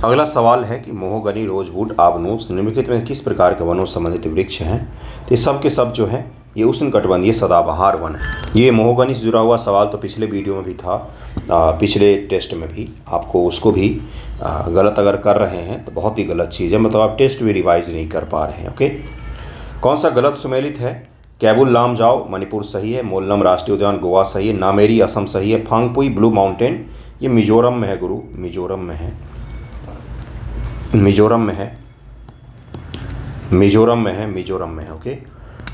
अगला सवाल है कि महोगनी, रोजवुड, आबनूस निम्नलिखित में किस प्रकार के वनों से संबंधित वृक्ष हैं। तो ये सब के सब जो है ये उष्णकटिबंधीय सदाबहार वन है। ये महोगनी से जुड़ा हुआ सवाल तो पिछले वीडियो में भी था, पिछले टेस्ट में भी। आपको उसको भी गलत अगर कर रहे हैं तो बहुत ही गलत चीज़ है, मतलब आप टेस्ट भी रिवाइज नहीं कर पा रहे हैं। ओके, कौन सा गलत सुमेलित है? कैबुल लामजाओ मणिपुर सही है, मोल्लम राष्ट्रीय उद्यान गोवा सही है, नामेरी असम सही है, फांगपुई ब्लू माउंटेन ये मिजोरम में है गुरु, मिजोरम में है, मिजोरम में है, मिजोरम में है, मिजोरम में है। ओके,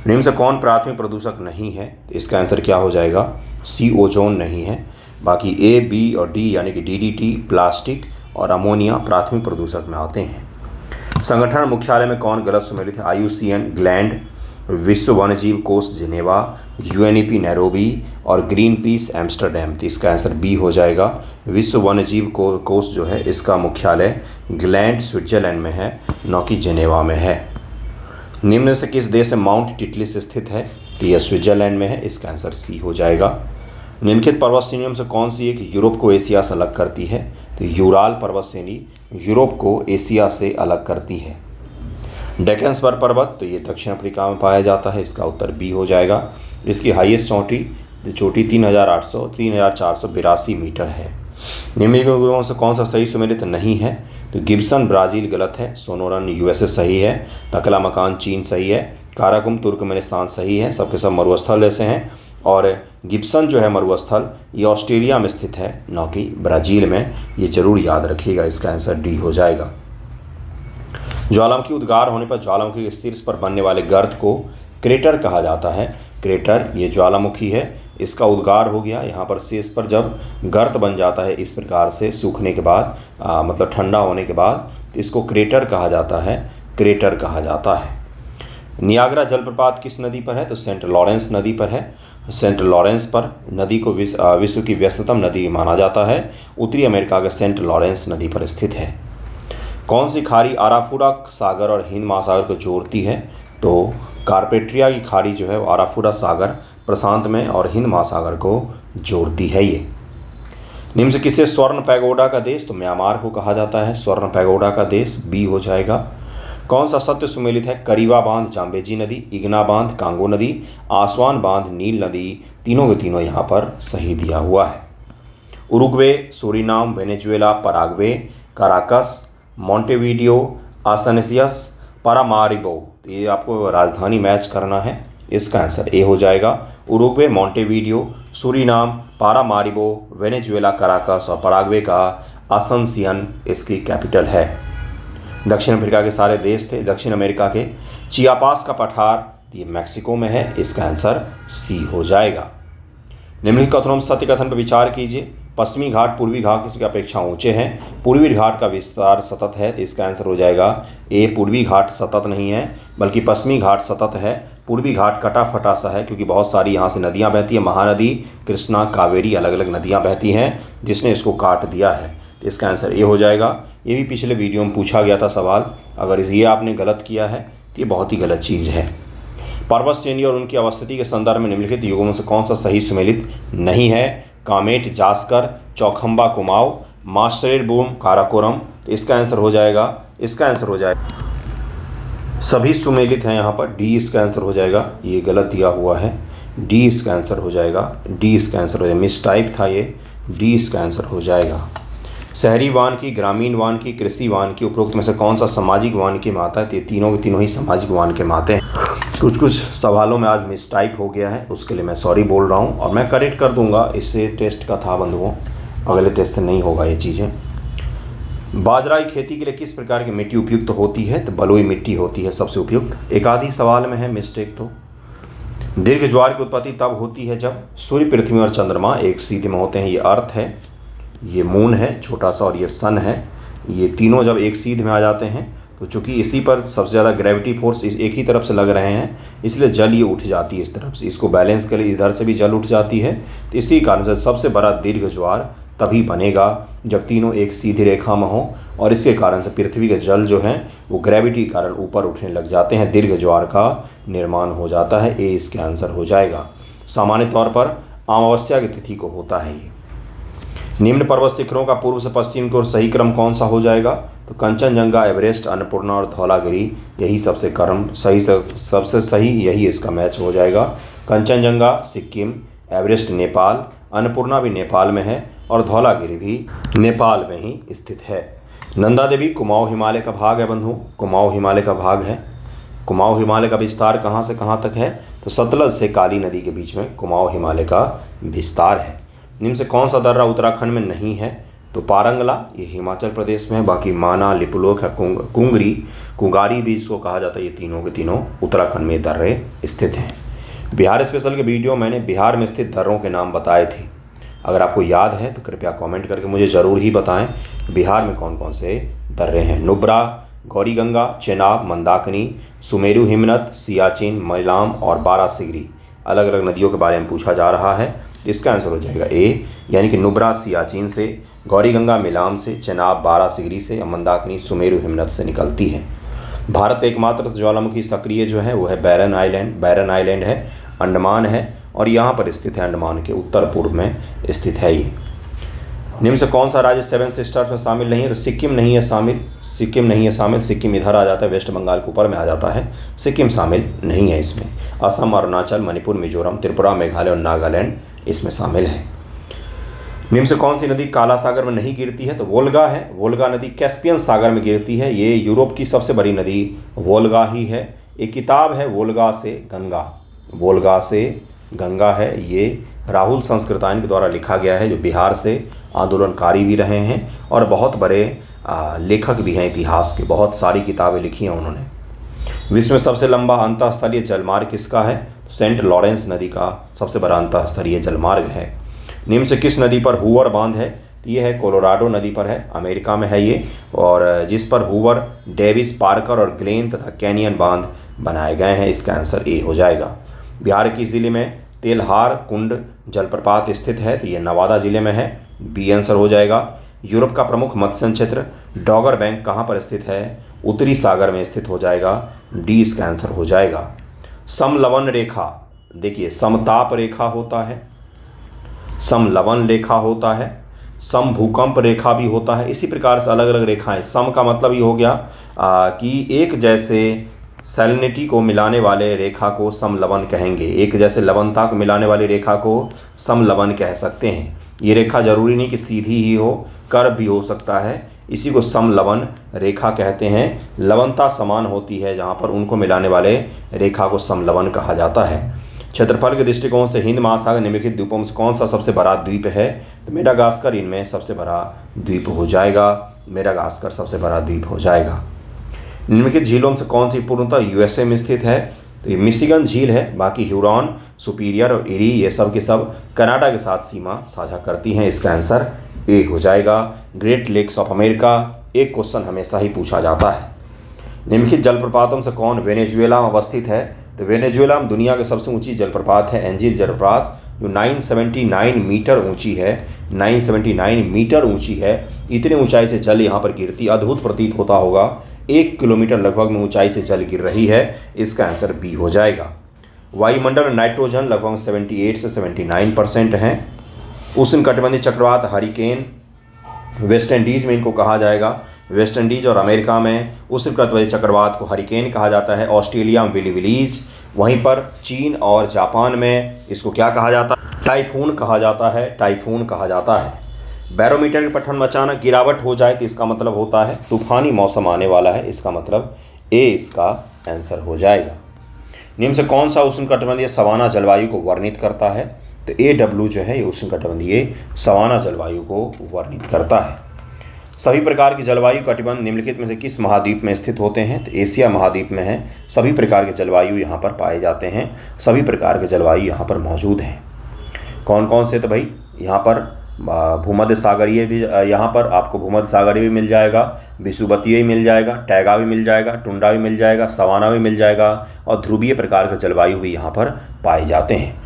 निम्न से कौन प्राथमिक प्रदूषक नहीं है? तो इसका आंसर क्या हो जाएगा? सी, ओजोन नहीं है। बाकी ए, बी और डी यानी कि डीडीटी, प्लास्टिक और अमोनिया प्राथमिक प्रदूषक में आते हैं। संगठन मुख्यालय में कौन गलत सुमेलित है? आईयूसीएन ग्लैंड, विश्व वन्यजीव कोष जिनेवा, यूएनईपी नैरोबी और ग्रीन पीस एम्स्टरडैम। तो इसका आंसर बी हो जाएगा। विश्व वन्यजीव कोष जो है इसका मुख्यालय ग्लैंड स्विट्जरलैंड में है, न कि जिनेवा में है। निम्न से किस देश में माउंट टिटलिस स्थित है? तो यह स्विट्जरलैंड में है, इसका आंसर सी हो जाएगा। निम्नलिखित पर्वत श्रेणियों से कौन सी एक यूरोप को एशिया से अलग करती है? तो यूराल पर्वत श्रेणी यूरोप को एशिया से अलग करती है। डेक्कन स्वर पर्वत तो ये दक्षिण अफ्रीका में पाया जाता है, इसका उत्तर बी हो जाएगा। इसकी हाईएस्ट चोटी 3482 मीटर है। निम्नलिखित से कौन सा सही सुमेलित नहीं है? तो गिब्सन ब्राज़ील गलत है, सोनोरन यूएसए सही है, तकला मकान चीन सही है, काराकुम तुर्कमेनिस्तान सही है, सबके सब मरुस्थल जैसे हैं। और गिब्सन जो है मरुस्थल ये ऑस्ट्रेलिया में स्थित है, न कि ब्राज़ील में, ये जरूर याद रखिएगा। इसका आंसर डी हो जाएगा। ज्वालामुखी उद्गार होने पर ज्वालामुखी के शीर्ष पर बनने वाले गर्त को क्रेटर कहा जाता है। क्रेटर ये ज्वालामुखी है, इसका उद्गार हो गया। यहाँ पर शीर्ष पर जब गर्त बन जाता है इस प्रकार से सूखने के बाद, मतलब ठंडा होने के बाद, तो इसको क्रेटर कहा जाता है, क्रेटर कहा जाता है। नियाग्रा जलप्रपात किस नदी पर है? तो सेंट लॉरेंस नदी पर है। सेंट लॉरेंस पर नदी को विश्व की व्यस्ततम नदी माना जाता है। उत्तरी अमेरिका के सेंट लॉरेंस नदी पर स्थित है। कौन सी खाड़ी आराफुरा सागर और हिंद महासागर को जोड़ती है? तो कारपेट्रिया की खाड़ी जो है वो आराफुरा सागर, प्रशांत में और हिंद महासागर को जोड़ती है। ये निम्न से किसे स्वर्ण पैगोडा का देश? तो म्यांमार को कहा जाता है स्वर्ण पैगोडा का देश, बी हो जाएगा। कौन सा सत्य सुमेलित है? करीवा बांध जाम्बेजी नदी, इग्ना बांध कांगो नदी, आसवान बांध नील नदी, तीनों के तीनों यहाँ पर सही दिया हुआ है। Uruguay, Suriname, Venezuela, Paraguay, Caracas, Montevideo, Asuncion, Paramaribo. तो ये आपको राजधानी मैच करना है, इसका आंसर ए हो जाएगा। Uruguay, Montevideo, Suriname, Paramaribo, Venezuela, Caracas और पराग्वे का आसनसियन इसकी कैपिटल है। दक्षिण अफ्रीका के सारे देश थे। दक्षिण अमेरिका के चियापास का पठार ये मैक्सिको में है, इसका आंसर सी हो जाएगा। निम्नलिखित कथनों में सत्य कथन पर विचार कीजिए। पश्चिमी घाट पूर्वी घाट की अपेक्षा ऊंचे हैं, पूर्वी घाट का विस्तार सतत है, तो इसका आंसर हो जाएगा ए। पूर्वी घाट सतत नहीं है बल्कि पश्चिमी घाट सतत है। पूर्वी घाट कटा फटा सा है क्योंकि बहुत सारी यहाँ से नदियाँ बहती हैं, महानदी, कृष्णा, कावेरी, अलग अलग नदियाँ बहती हैं, जिसने इसको काट दिया है। तो इसका आंसर ए हो जाएगा। ये भी पिछले वीडियो में पूछा गया था सवाल, अगर ये आपने गलत किया है तो ये बहुत ही गलत चीज़ है। पर्वत श्रेणी और उनकी अवस्थिति के संदर्भ में निम्नलिखित युगों से कौन सा सही सुमेलित नहीं है? कामेट जास्कर, चौखंबा कुमाऊं, मास्टरेबूम, काराकोरम। तो इसका आंसर हो जाएगा, इसका आंसर हो जाएगा, सभी सुमेलित हैं यहाँ पर, डी इसका आंसर हो जाएगा। ये गलत दिया हुआ है, डी इसका आंसर हो जाएगा, डी इसका आंसर हो जाएगा, मिस टाइप था ये, डी इसका आंसर हो जाएगा। शहरी वानिकी, ग्रामीण वानिकी, कृषि वानिकी, उपरोक्त में से कौन सा सामाजिक वानिकी में आता है? तो ये तीनों के तीनों ही सामाजिक वानिकी में आते हैं। कुछ सवालों में आज मिस टाइप हो गया है, उसके लिए मैं सॉरी बोल रहा हूँ और मैं करेक्ट कर दूंगा। इससे टेस्ट का था बंधुओं, अगले टेस्ट से नहीं होगा ये चीज़ें। बाजरा की खेती के लिए किस प्रकार की मिट्टी उपयुक्त होती है? तो बलुई मिट्टी होती है सबसे उपयुक्त। एक आधी सवाल में है मिस्टेक। तो दीर्घ ज्वार की उत्पत्ति तब होती है जब सूर्य, पृथ्वी और चंद्रमा एक सीध में होते हैं। ये अर्थ है, ये मून है छोटा सा और ये सन है, ये तीनों जब एक सीध में आ जाते हैं तो चूंकि इसी पर सबसे ज़्यादा ग्रेविटी फोर्स एक ही तरफ से लग रहे हैं, इसलिए जल ये उठ जाती है इस तरफ से, इसको बैलेंस के लिए इधर से भी जल उठ जाती है। तो इसी कारण से सबसे बड़ा दीर्घ ज्वार तभी बनेगा जब तीनों एक सीधी रेखा में हों, और इसके कारण से पृथ्वी के जल जो हैं वो ग्रेविटी के कारण ऊपर उठने लग जाते हैं, दीर्घ ज्वार का निर्माण हो जाता है। ए इसके आंसर हो जाएगा। सामान्य तौर पर अमावस्या की तिथि को होता है ये। निम्न पर्वत शिखरों का पूर्व से पश्चिम की ओर सही क्रम कौन सा हो जाएगा? तो कंचनजंगा, एवरेस्ट, अन्नपूर्णा और धौलागिरी यही सबसे सही यही इसका मैच हो जाएगा। कंचनजंगा सिक्किम, एवरेस्ट नेपाल, अन्नपूर्णा भी नेपाल में है और धौलागिरी भी नेपाल में ही स्थित है। नंदा देवी कुमाऊं हिमालय का भाग है बंधु, कुमाऊं हिमालय का भाग है। कुमाऊं हिमालय का विस्तार कहाँ से कहाँ तक है? तो सतलज से काली नदी के बीच में कुमाऊं हिमालय का विस्तार है। निम्न से कौन सा दर्रा उत्तराखंड में नहीं है? तो पारंगला, ये हिमाचल प्रदेश में है। बाकी माना, लिपुलेख, कुंगरी, कुंगारी भी इसको कहा जाता है। ये तीनों के तीनों उत्तराखंड में दर्रे स्थित हैं। बिहार स्पेशल के वीडियो मैंने बिहार में स्थित दर्रों के नाम बताए थे। अगर आपको याद है तो कृपया कमेंट करके मुझे ज़रूर ही बताएं बिहार में कौन कौन से दर्रे हैं। नुब्रा, गौरी गंगा, चेनाब, मंदाकिनी, सुमेरु हिमनद, सियाचिन, मैलाम और बारासिगरी, अलग अलग नदियों के बारे में पूछा जा रहा है। इसका आंसर हो जाएगा ए, यानी कि नुब्रा सियाचिन से, गौरी गंगा मिलाम से, चेनाब बारासिगरी से, मंदाकिनी सुमेरु हिमनद से निकलती है। भारत का एकमात्र ज्वालामुखी सक्रिय जो है वो है बैरन आइलैंड। बैरन आइलैंड है, अंडमान है और यहाँ पर स्थित है, अंडमान के उत्तर पूर्व में स्थित है ये। निम्न से कौन सा राज्य 7 सिस्टर्स में शामिल नहीं है? तो सिक्किम नहीं है शामिल, सिक्किम नहीं है शामिल। सिक्किम इधर आ जाता है, वेस्ट बंगाल के ऊपर में आ जाता है, सिक्किम शामिल नहीं है इसमें। असम, अरुणाचल, मणिपुर, मिजोरम, त्रिपुरा, मेघालय और नागालैंड इसमें शामिल है। निम्न से कौन सी नदी काला सागर में नहीं गिरती है? तो वोल्गा है। वोल्गा नदी कैस्पियन सागर में गिरती है। ये यूरोप की सबसे बड़ी नदी वोल्गा ही है। एक किताब है वोल्गा से गंगा, वोल्गा से गंगा है। ये राहुल संस्कृतायन के द्वारा लिखा गया है, जो बिहार से आंदोलनकारी भी रहे हैं और बहुत बड़े लेखक भी हैं इतिहास के। बहुत सारी किताबें लिखी हैं उन्होंने। विश्व में सबसे लंबा अंतःस्थलीय जलमार्ग किसका है? तो सेंट लॉरेंस नदी का सबसे बड़ा अंतःस्थलीय जलमार्ग है। निम्न से किस नदी पर हूवर बांध है? तो ये है कोलोराडो नदी पर है, अमेरिका में है ये, और जिस पर हूवर, डेविस, पार्कर और ग्लेन तथा कैनियन बांध बनाए गए हैं। इसका आंसर ए हो जाएगा। बिहार के ज़िले में तेलहार कुंड जलप्रपात स्थित है? तो ये नवादा जिले में है, बी आंसर हो जाएगा। यूरोप का प्रमुख मत्स्य क्षेत्र डॉगर बैंक कहाँ पर स्थित है? उत्तरी सागर में स्थित हो जाएगा, डी इसका आंसर हो जाएगा। समलवन रेखा, देखिए समताप रेखा होता है, समलवन रेखा होता है, सम भूकंप रेखा भी होता है। इसी प्रकार से अलग अलग रेखाएं। सम का मतलब ये हो गया कि एक जैसे सैलिनिटी को मिलाने वाले रेखा को समलवन कहेंगे। एक जैसे लवणता को मिलाने वाली रेखा को समलवन कह सकते हैं। ये रेखा जरूरी नहीं कि सीधी ही हो, कर्व भी हो सकता है, इसी को समलवन रेखा कहते हैं। लवणता समान होती है जहाँ पर उनको मिलाने वाले रेखा को समलवन कहा जाता है। क्षेत्रफल के दृष्टिकोण से हिंद महासागर निम्नलिखित द्वीपों में से कौन सा सबसे बड़ा द्वीप है? तो मेडागास्कर इनमें सबसे बड़ा द्वीप हो जाएगा, मेडागास्कर सबसे बड़ा द्वीप हो जाएगा। निम्नलिखित झीलों में से कौन सी पूर्णतः यूएसए में स्थित है? तो ये मिशिगन झील है। बाकी ह्यूरॉन, सुपीरियर और इरी ये सब के सब कनाडा के साथ सीमा साझा करती हैं। इसका आंसर ए हो जाएगा। ग्रेट लेक्स ऑफ अमेरिका, एक क्वेश्चन हमेशा ही पूछा जाता है। निम्नलिखित जलप्रपातों से कौन वेनेजुएला में अवस्थित है? तो वेनेजुएला में दुनिया की सबसे ऊंची जलप्रपात है एंजिल जलप्रपात, जो 979 मीटर ऊंची है। 979 मीटर ऊंची है। इतनी ऊंचाई से जल यहाँ पर गिरती, अद्भुत प्रतीत होता होगा। 1 किलोमीटर लगभग में ऊंचाई से जल गिर रही है। इसका आंसर बी हो जाएगा। वायुमंडल में नाइट्रोजन लगभग 78 से 79% है। उष्णकटिबंधीय चक्रवात हरिकेन वेस्ट इंडीज में इनको कहा जाएगा। वेस्ट इंडीज और अमेरिका में उष्णकटिबंधीय चक्रवात को हरिकेन कहा जाता है। ऑस्ट्रेलिया में विली विलीज, वहीं पर चीन और जापान में इसको क्या कहा जाता है? टाइफून कहा जाता है, टाइफून कहा जाता है। बैरोमीटर के पठन में अचानक गिरावट हो जाए तो इसका मतलब होता है तूफानी मौसम आने वाला है। इसका मतलब ए इसका आंसर हो जाएगा। निम्न से कौन सा उष्णकटिबंधीय सवाना जलवायु को वर्णित करता है? तो AW जो है ये उष्णकटिबंधीय सवाना जलवायु को वर्णित करता है। सभी प्रकार के जलवायु कटिबंध निम्नलिखित में से किस महाद्वीप में स्थित होते हैं? तो एशिया महाद्वीप में है। सभी प्रकार के जलवायु यहाँ पर पाए जाते हैं, सभी प्रकार के जलवायु यहाँ पर मौजूद हैं। कौन कौन से? तो भाई यहाँ पर भूमध्य सागरीय भी, यहाँ पर आपको भूमध्य सागरीय भी मिल जाएगा, विषुवतीय भी मिल जाएगा, टैगा भी मिल जाएगा, टुंड्रा भी मिल जाएगा, सवाना भी मिल जाएगा और ध्रुवीय प्रकार के जलवायु भी यहाँ पर पाए जाते हैं।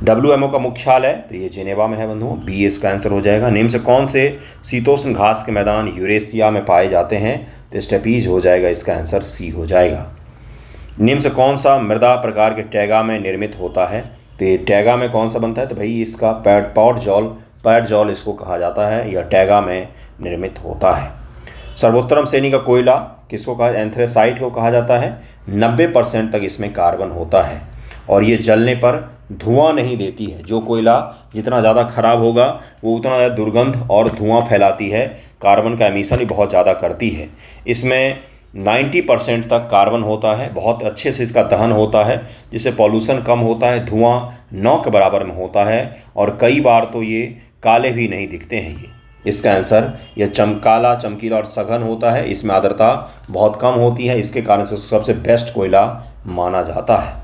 WMO का मुख्यालय तो ये जेनेवा में है बंधुओं, बी इसका आंसर हो जाएगा। निम्न से कौन से शीतोष्ण घास के मैदान यूरेशिया में पाए जाते हैं? तो स्टेपीज हो जाएगा, इसका आंसर सी हो जाएगा। निम्न से कौन सा मृदा प्रकार के टैगा में निर्मित होता है? तो ये टैगा में कौन सा बनता है? तो भाई इसका पैड जॉल इसको कहा जाता है, यह टैगा में निर्मित होता है। सर्वोत्तम श्रेणी का कोयला किसको कहा, एंथ्रेसाइट को कहा जाता है। 90% तक इसमें कार्बन होता है और ये जलने पर धुआं नहीं देती है। जो कोयला जितना ज़्यादा खराब होगा वो उतना ज़्यादा दुर्गंध और धुआं फैलाती है, कार्बन का एमिशन भी बहुत ज़्यादा करती है। इसमें 90% तक कार्बन होता है, बहुत अच्छे से इसका दहन होता है जिससे पॉल्यूशन कम होता है, धुआं 9 के बराबर में होता है और कई बार तो ये काले भी नहीं दिखते हैं। ये इसका आंसर यह चमकाला, चमकीला और सघन होता है। इसमें आर्द्रता बहुत कम होती है, इसके कारण से सबसे बेस्ट कोयला माना जाता है।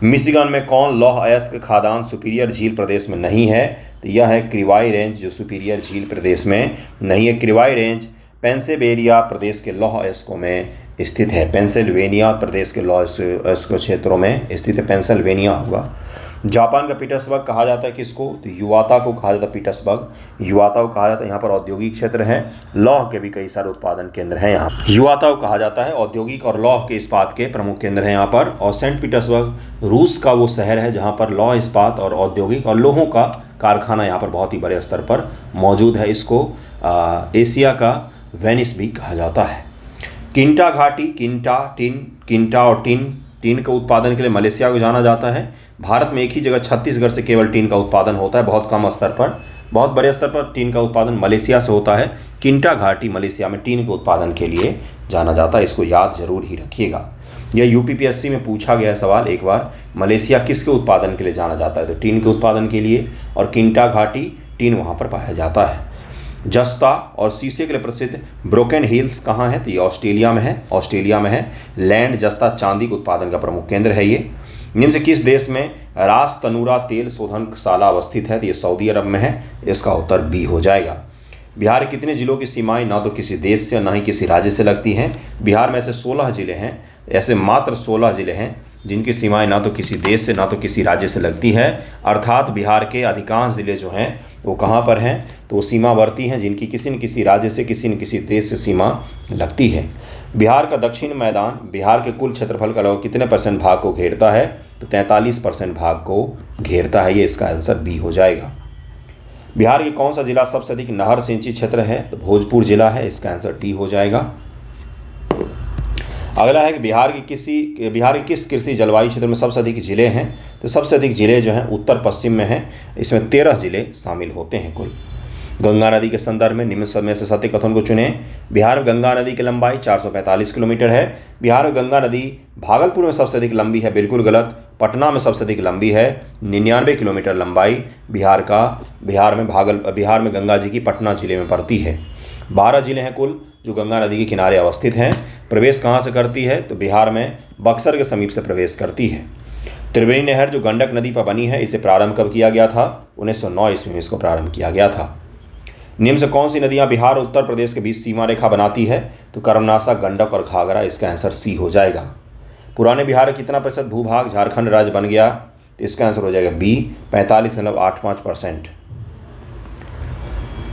मिशिगन में कौन लौह अयस्क खादान सुपीरियर झील प्रदेश में नहीं है, तो यह है क्रिवाई रेंज, जो सुपीरियर झील प्रदेश में नहीं है। क्रिवाई रेंज पेंसिल्वेनिया प्रदेश के लौह अयस्कों में स्थित है। पेंसिल्वेनिया प्रदेश के लौह अयस्क क्षेत्रों में स्थित है, पेंसिल्वेनिया होगा। जापान का पीटर्सबर्ग कहा जाता है किसको, तो युवाता को कहा जाता है। पीटर्सबर्ग युवाता को कहा जाता है। यहाँ पर औद्योगिक क्षेत्र है, लौह के भी कई सारे उत्पादन केंद्र हैं। यहाँ युवाता को कहा जाता है, औद्योगिक और लौह के इस्पात के प्रमुख केंद्र हैं यहाँ पर। और सेंट पीटर्सबर्ग रूस का वो शहर है जहाँ पर लौह, इस्पात और औद्योगिक और लोहों का कारखाना यहाँ पर बहुत ही बड़े स्तर पर मौजूद है। इसको एशिया का वेनिस भी कहा जाता है। किंटा घाटी, किंटा और टीन के उत्पादन के लिए मलेशिया को जाना जाता है। भारत में एक ही जगह छत्तीसगढ़ से केवल टीन का उत्पादन होता है, बहुत कम स्तर पर। बहुत बड़े स्तर पर टीन का उत्पादन मलेशिया से होता है। किंटा घाटी मलेशिया में टीन के उत्पादन के लिए जाना जाता है, इसको याद जरूर ही रखिएगा। यह यूपीपीएससी में पूछा गया सवाल एक बार, मलेशिया किसके उत्पादन के लिए जाना जाता है, तो टीन के उत्पादन के लिए, और किंटा घाटी टीन वहाँ पर पाया जाता है। जस्ता और शीशे के लिए प्रसिद्ध ब्रोकन हिल्स कहाँ है, तो ये ऑस्ट्रेलिया में है। लैंड जस्ता चांदी के उत्पादन का प्रमुख केंद्र है। ये निम्न से किस देश में रास तनूरा तेल शोधनशाला अवस्थित है, तो ये सऊदी अरब में है। इसका उत्तर बी हो जाएगा। बिहार के कितने जिलों की सीमाएं ना तो किसी देश से ना ही किसी राज्य से लगती हैं। बिहार में ऐसे 16 जिले हैं, ऐसे मात्र 16 जिले हैं जिनकी सीमाएं ना तो किसी देश से ना तो किसी राज्य से लगती है। अर्थात बिहार के अधिकांश जिले जो हैं वो कहाँ पर हैं, तो वो सीमावर्ती हैं जिनकी किसी न किसी राज्य से किसी न किसी देश से सीमा लगती है। बिहार का दक्षिण मैदान बिहार के कुल क्षेत्रफल का लगभग कितने % भाग को घेरता है, तो 43% भाग को घेरता है। ये इसका आंसर बी हो जाएगा। बिहार के कौन सा जिला सबसे अधिक नहर सिंचित क्षेत्र है, तो भोजपुर जिला है। इसका आंसर डी हो जाएगा। अगला है कि बिहार के किस कृषि जलवायु क्षेत्र में सबसे अधिक जिले हैं, तो सबसे अधिक जिले जो हैं उत्तर पश्चिम में हैं। इसमें 13 जिले शामिल होते हैं कुल। गंगा नदी के संदर्भ में निम्न समय से सत्य कथन को चुनें। बिहार में गंगा नदी की लंबाई 445 किलोमीटर है। बिहार में गंगा नदी भागलपुर में सबसे अधिक लंबी है, बिल्कुल गलत। पटना में सबसे अधिक लंबी है, 99 किलोमीटर लंबाई बिहार में गंगा जी की पटना जिले में पड़ती है। 12 जिले हैं कुल जो गंगा नदी के किनारे अवस्थित हैं। प्रवेश कहाँ से करती है, तो बिहार में बक्सर के समीप से प्रवेश करती है। त्रिवेणी नहर जो गंडक नदी पर बनी है, इसे प्रारंभ कब किया गया था, 1909 ईस्वी में इसको प्रारंभ किया गया था। निम्न से कौन सी नदियां बिहार और उत्तर प्रदेश के बीच सीमा रेखा बनाती है, तो कर्मनाशा, गंडक और घाघरा। इसका आंसर सी हो जाएगा। पुराने बिहार का कितना % भूभाग झारखंड राज्य बन गया, तो इसका आंसर हो जाएगा बी, 45.85%।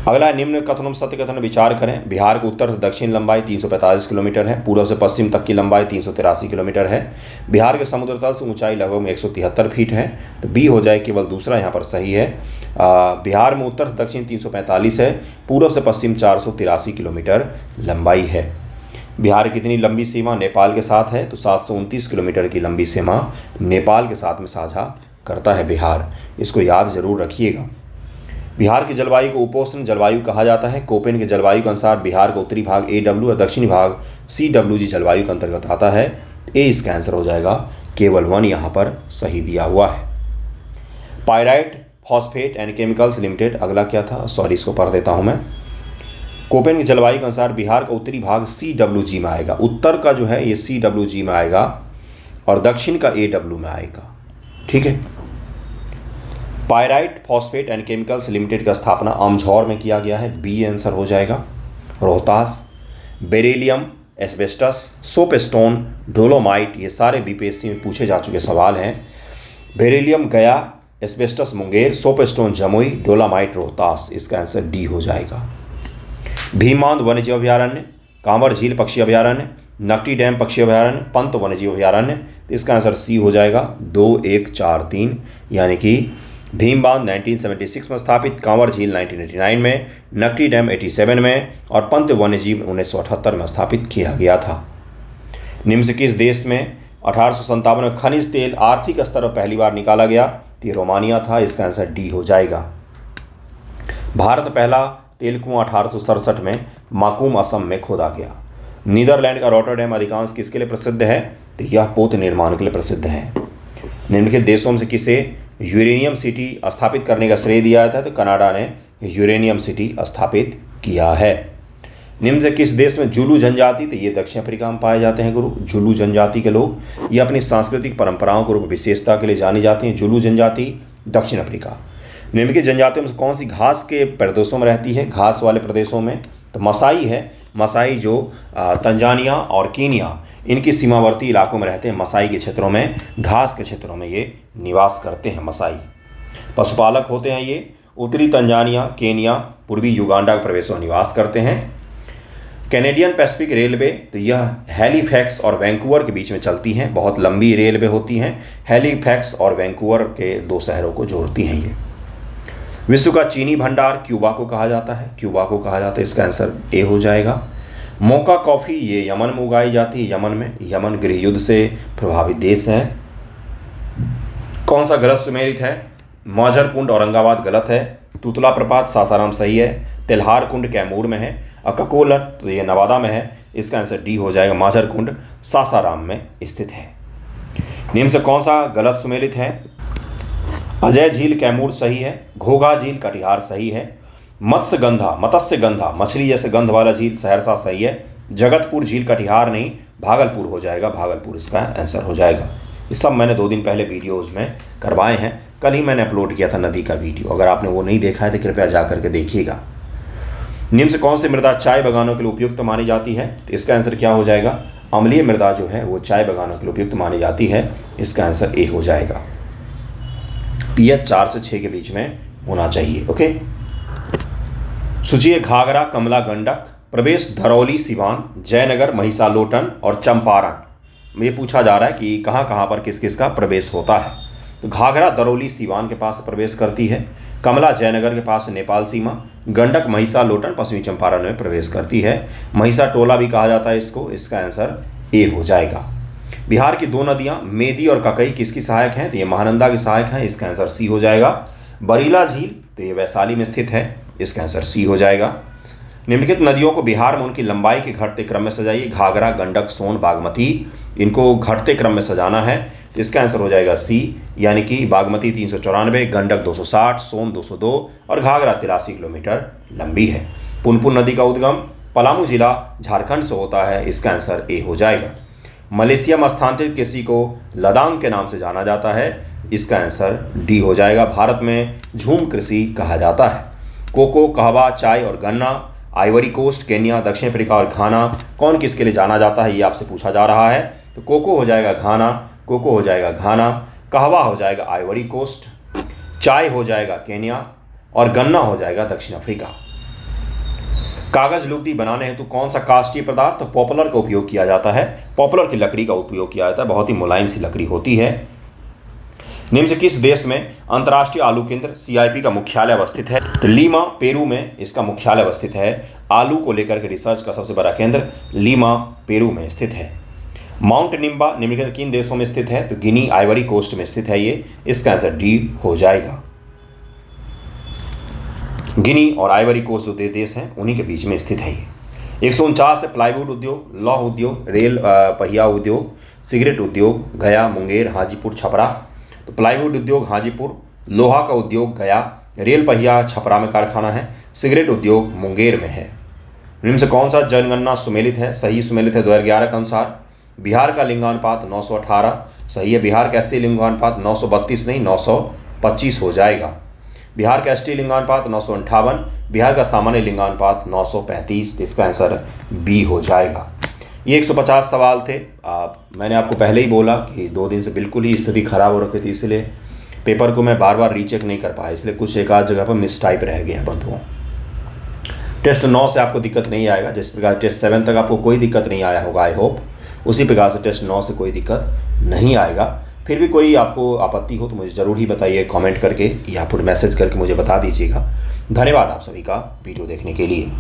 अगला निम्न कथनों में सत्य कथन विचार करें। बिहार के उत्तर से दक्षिण लंबाई 345 किलोमीटर है, पूर्व से पश्चिम तक की लंबाई 383 किलोमीटर है। बिहार के समुद्र तल से ऊंचाई लगभग 173 फीट है, तो बी हो जाए, केवल दूसरा यहाँ पर सही है। बिहार में उत्तर से दक्षिण 345 है, पूर्व से पश्चिम 483 किलोमीटर लंबाई है। बिहार की कितनी लंबी सीमा नेपाल के साथ है, तो 729 किलोमीटर की लंबी सीमा नेपाल के साथ में साझा करता है बिहार। इसको याद जरूर रखिएगा। बिहार की जलवायु को उपोष्ण जलवायु कहा जाता है। कोपेन के जलवायु के अनुसार बिहार का उत्तरी भाग AW और दक्षिणी भाग CWG जलवायु के अंतर्गत आता है। ए इसका आंसर हो जाएगा, केवल 1 यहाँ पर सही दिया हुआ है। Pyrite phosphate and chemicals limited, अगला क्या था, सॉरी इसको पढ़ देता हूँ मैं। कोपेन की जलवायु के अनुसार बिहार का उत्तरी भाग CWG में आएगा। उत्तर का जो है ये CWG में आएगा और दक्षिण का AW में आएगा, ठीक है। Pyrite phosphate and chemicals limited का स्थापना अमझौर में किया गया है, बी आंसर हो जाएगा। Rohtas, beryllium, asbestos, soapstone, dolomite, ये सारे बीपीएससी में पूछे जा चुके सवाल हैं। बेरिलियम गया, asbestos Munger, soapstone Jamui, dolomite Rohtas. इसका आंसर डी हो जाएगा। भीमांद वन्यजीव अभयारण्य, कांवर झील पक्षी अभयारण्य, नकटी डैम पक्षी अभयारण्य, पंत वन्यजीव अभयारण्य। इसका आंसर सी हो जाएगा, 2, 1, 4, 3, यानी कि भीम बांध 1976 में स्थापित, कांवर झील 1989 में, नकटी डैम 87 में और पंत वन्यजीव 1978 में स्थापित किया गया था। निम्न से किस देश में 1857 में खनिज तेल आर्थिक स्तर पर पहली बार निकाला गया? तो ये रोमानिया था। इसका आंसर डी हो जाएगा। भारत पहला तेल कुआं 1867 में माकूम असम में खोदा गया। नीदरलैंड का रॉटरडैम अधिकांश किसके लिए प्रसिद्ध है? तो यह पोत निर्माण के लिए प्रसिद्ध है। निम्नलिखित देशों में से किसे यूरेनियम सिटी स्थापित करने का श्रेय दिया जाता है? तो कनाडा ने यूरेनियम सिटी स्थापित किया है। निम्न से किस देश में जुलू जनजाति? तो ये दक्षिण अफ्रीका में पाए जाते हैं गुरु। जुलू जनजाति के लोग ये अपनी सांस्कृतिक परंपराओं के रूप विशेषता के लिए जानी जाती हैं। जुलू जनजाति दक्षिण अफ्रीका। निम्नलिखित जनजातियों में से कौन सी घास के प्रदेशों में रहती है? घास वाले प्रदेशों में तो मसाई है। मसाई जो तंजानिया और कीनिया इनकी सीमावर्ती इलाकों में रहते हैं। मसाई के क्षेत्रों में, घास के क्षेत्रों में ये निवास करते हैं। मसाई पशुपालक होते हैं। ये उत्तरी तंजानिया, केनिया, पूर्वी युगांडा के प्रदेशों में निवास करते हैं। कैनेडियन पैसिफिक रेलवे तो यह हैलीफैक्स और वैंकूवर के बीच में चलती हैं। बहुत लंबी रेलवे होती हैं। हैलीफैक्स और वैंकूवर के दो शहरों को जोड़ती हैं ये। विश्व का चीनी भंडार क्यूबा को कहा जाता है। क्यूबा को कहा जाता है। इसका आंसर ए हो जाएगा। मोका कॉफ़ी ये यमन में उगाई जाती है। यमन में। यमन गृह युद्ध से प्रभावित देश है। कौन सा गलत सुमेलित है? मौजर कुंड औरंगाबाद गलत है। तुतला प्रपात सासाराम सही है। तेल्हार कुंड कैमूर में है। अककोलर तो ये नवादा में है। इसका आंसर डी हो जाएगा। माझर कुंड सासाराम में स्थित है। निम्न से कौन सा गलत सुमेलित है? अजय झील कैमूर सही है। घोघा झील कटिहार सही है। मत्स्य गंधा मछली जैसे गंध वाला झील सहरसा सही है। जगतपुर झील कटिहार नहीं, भागलपुर हो जाएगा। भागलपुर इसका आंसर हो जाएगा। ये सब मैंने 2 दिन पहले वीडियोज़ में करवाए हैं। कल ही मैंने अपलोड किया था नदी का वीडियो। अगर आपने वो नहीं देखा है तो कृपया जा करके देखिएगा। निम्न से कौन सी मृदा चाय बागानों के लिए उपयुक्त मानी जाती है? तो इसका आंसर क्या हो जाएगा? अम्लीय मृदा जो है वो चाय बागानों के लिए उपयुक्त मानी जाती है। इसका आंसर ए हो जाएगा। pH 4 से 6 के बीच में होना चाहिए। ओके। सूचिए घाघरा, कमला, गंडक। प्रवेश धरौली, सिवान, जयनगर, महिसालोटन और चंपारण। ये पूछा जा रहा है कि कहाँ कहाँ पर किस किस का प्रवेश होता है। तो घाघरा दरौली सिवान के पास प्रवेश करती है। कमला जयनगर के पास नेपाल सीमा। गंडक महिसालोटन पश्चिमी चंपारण में प्रवेश करती है। महिसा टोला भी कहा जाता है इसको। इसका आंसर ए हो जाएगा। बिहार की 2 नदियां मेदी और ककई किसकी सहायक हैं? तो ये महानंदा की सहायक हैं। इसका आंसर सी हो जाएगा। बरीला झील तो ये वैशाली में स्थित है। इसका आंसर सी हो जाएगा। निम्नलिखित नदियों को बिहार में उनकी लंबाई के घटते क्रम में सजाइए। घाघरा, गंडक, सोन, बागमती, इनको घटते क्रम में सजाना है। तो इसका आंसर हो जाएगा सी, यानी कि बागमती 394, गंडक 260, सोन 202 और घाघरा 83 किलोमीटर लंबी है। पुनपुन नदी का उद्गम पलामू जिला झारखंड से होता है। इसका आंसर ए हो जाएगा। मलेशिया में स्थानांतरित कृषि को लदांग के नाम से जाना जाता है। इसका आंसर डी हो जाएगा। भारत में झूम कृषि कहा जाता है। कोको, कहवा, चाय और गन्ना। आइवरी कोस्ट, केन्या, दक्षिण अफ्रीका और घाना कौन किसके लिए जाना जाता है? ये आपसे पूछा जा रहा है। तो कोको हो जाएगा घाना, कोको हो जाएगा घाना, कहवा हो जाएगा आइवरी कोस्ट, चाय हो जाएगा केन्या और गन्ना हो जाएगा दक्षिण अफ्रीका। कागज लुगदी बनाने हेतु कौन सा काष्ठीय पदार्थ? तो पॉपुलर का उपयोग किया जाता है। पॉपुलर की लकड़ी का उपयोग किया जाता है। बहुत ही मुलायम सी लकड़ी होती है। निम्न से किस देश में अंतर्राष्ट्रीय आलू केंद्र CIP का मुख्यालय अवस्थित है? तो लीमा पेरू में इसका मुख्यालय अवस्थित है। आलू को लेकर के रिसर्च का सबसे बड़ा केंद्र लीमा पेरू में स्थित है। माउंट निम्बा निम्नलिखित किन देशों में स्थित है? तो गिनी, आइवरी कोस्ट में स्थित है ये। इसका आंसर डी हो जाएगा। गिनी और आइवरी कोस्ट जो देश हैं उन्हीं के बीच में स्थित है ये। 149 है प्लाईवुड उद्योग, लौह उद्योग, रेल पहिया उद्योग, सिगरेट उद्योग गया, मुंगेर, हाजीपुर, छपरा। तो प्लाईवुड उद्योग हाजीपुर, लोहा का उद्योग गया, रेल पहिया छपरा में कारखाना है, सिगरेट उद्योग मुंगेर में है। निम्न से कौन सा जनगणना सुमेलित है? सही सुमेलित है 2011 के अनुसार। बिहार का लिंगानुपात 918 सही है। बिहार का एसटी लिंगानुपात 932 नहीं 925 हो जाएगा। बिहार का एसटी लिंगानुपात 958, बिहार का सामान्य लिंगानुपात 935। इसका आंसर बी हो जाएगा। ये 150 सवाल थे। मैंने आपको पहले ही बोला कि 2 दिन से बिल्कुल ही स्थिति खराब हो रखी थी, इसलिए पेपर को मैं बार बार रीचेक नहीं कर पाया, इसलिए कुछ एक आध जगह पर मिस टाइप रह गया बंधुओं। टेस्ट 9 से आपको दिक्कत नहीं आएगा। जिस प्रकार टेस्ट 7 तक आपको कोई दिक्कत नहीं आया होगा आई होप, उसी प्रकार से टेस्ट 9 से कोई दिक्कत नहीं आएगा। फिर भी कोई आपको आपत्ति हो तो मुझे ज़रूर ही बताइए कमेंट करके या फिर मैसेज करके मुझे बता दीजिएगा। धन्यवाद आप सभी का वीडियो देखने के लिए।